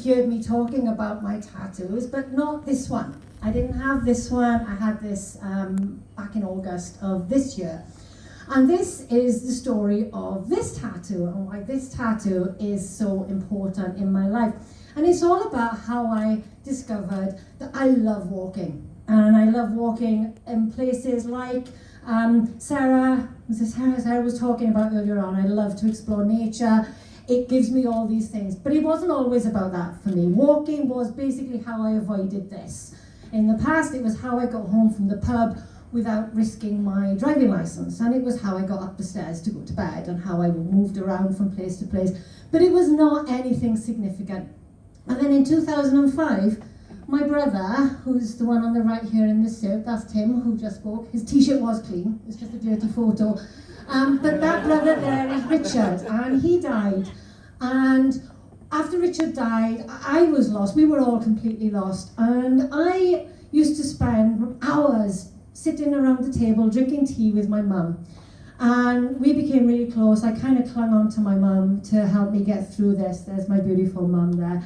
heard me talking about my tattoos, but not this one. I didn't have this one. I had this back in August of this year. And this is the story of this tattoo and why this tattoo is so important in my life. And it's all about how I discovered that I love walking. And I love walking in places like Sarah was talking about earlier on. I love to explore nature. It gives me all these things. But it wasn't always about that for me. Walking was basically how I avoided this. In the past, it was how I got home from the pub without risking my driving license. And it was how I got up the stairs to go to bed and how I moved around from place to place. But it was not anything significant. And then in 2005, my brother, who's the one on the right here in this suit, that's Tim, who just spoke. His t-shirt was clean, it's just a dirty photo. But that brother there is Richard, and he died. And after Richard died, I was lost. We were all completely lost. And I used to spend hours sitting around the table drinking tea with my mum. And we became really close. I kind of clung on to my mum to help me get through this. There's my beautiful mum there.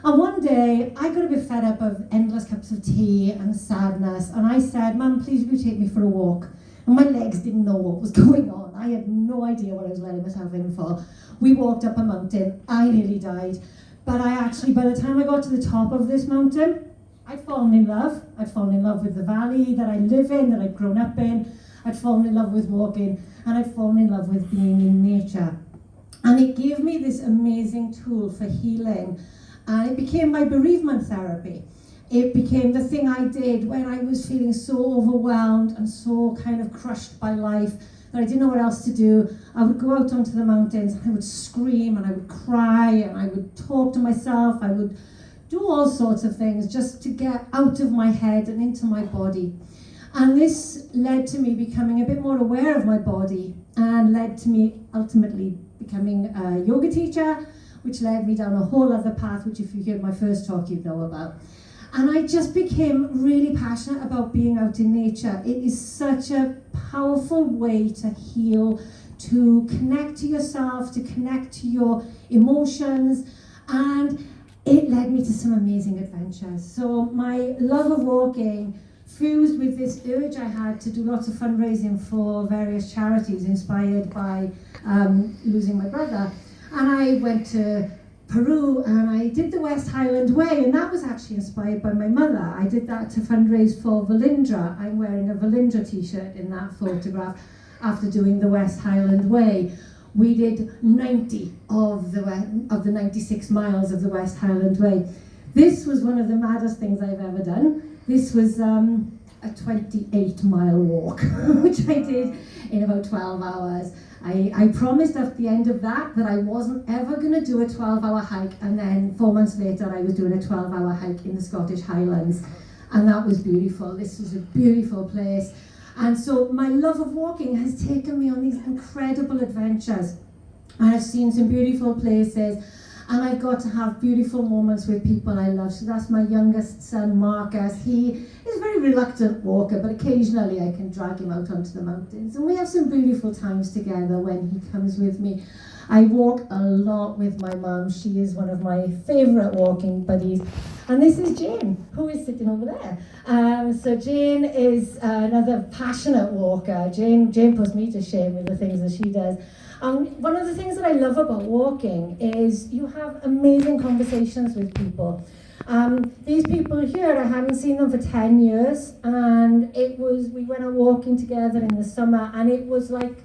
And one day, I got a bit fed up of endless cups of tea and sadness. And I said, Mum, please will you take me for a walk? And my legs didn't know what was going on. I had no idea what I was letting myself in for. We walked up a mountain. I nearly died. But I actually, by the time I got to the top of this mountain, I'd fallen in love. I'd fallen in love with the valley that I live in, that I'd grown up in. I'd fallen in love with walking, and I'd fallen in love with being in nature. And it gave me this amazing tool for healing. And it became my bereavement therapy. It became the thing I did when I was feeling so overwhelmed and so kind of crushed by life that I didn't know what else to do. I would go out onto the mountains, and I would scream, and I would cry, and I would talk to myself. I would do all sorts of things just to get out of my head and into my body. And this led to me becoming a bit more aware of my body, and led to me ultimately becoming a yoga teacher, which led me down a whole other path, which if you heard my first talk, you'd know about. And I just became really passionate about being out in nature. It is such a powerful way to heal, to connect to yourself, to connect to your emotions, and it led me to some amazing adventures. So my love of walking fused with this urge I had to do lots of fundraising for various charities inspired by losing my brother. And I went to Peru and I did the West Highland Way, and that was actually inspired by my mother. I did that to fundraise for Velindre. I'm wearing a Velindre t-shirt in that photograph after doing the West Highland Way. We did 90 of the 96 miles of the West Highland Way. This was one of the maddest things I've ever done. This was a 28-mile walk, which I did in about 12 hours. I promised at the end of that I wasn't ever going to do a 12-hour hike, and then 4 months later I was doing a 12-hour hike in the Scottish Highlands, and that was beautiful. This was a beautiful place. And so my love of walking has taken me on these incredible adventures. And I've seen some beautiful places, and I've got to have beautiful moments with people I love. So that's my youngest son, Marcus. He is a very reluctant walker, but occasionally I can drag him out onto the mountains. And we have some beautiful times together when he comes with me. I walk a lot with my mum. She is one of my favourite walking buddies. And this is Jane, who is sitting over there. So Jane is another passionate walker. Jane puts me to shame with the things that she does. One of the things that I love about walking is you have amazing conversations with people. These people here, I hadn't seen them for 10 years, and we went out walking together in the summer, and it was like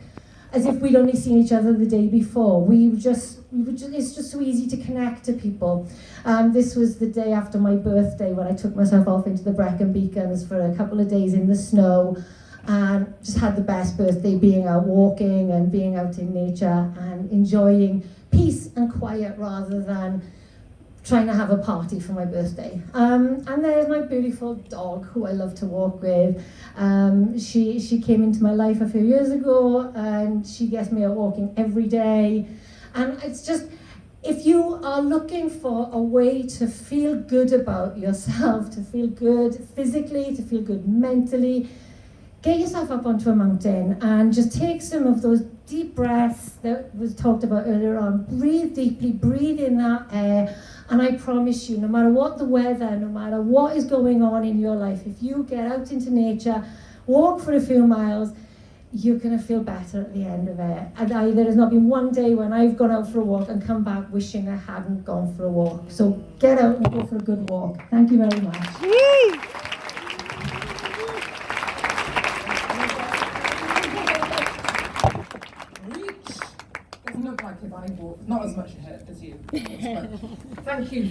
as if we'd only seen each other the day before. It's just so easy to connect to people. This was the day after my birthday when I took myself off into the Brecon Beacons for a couple of days in the snow, and just had the best birthday being out walking and being out in nature and enjoying peace and quiet rather than trying to have a party for my birthday. And there's my beautiful dog who I love to walk with. She came into my life a few years ago, and she gets me out walking every day. And it's just, if you are looking for a way to feel good about yourself, to feel good physically, to feel good mentally, get yourself up onto a mountain and just take some of those deep breaths that was talked about earlier on. Breathe deeply, breathe in that air, And I promise you, no matter what the weather, no matter what is going on in your life, if you get out into nature, walk for a few miles, you're going to feel better at the end of it. And there has not been one day when I've gone out for a walk and come back wishing I hadn't gone for a walk. So get out and go for a good walk. Thank you very much. Doesn't look like it, but I walk. Not as much as you. Thank you.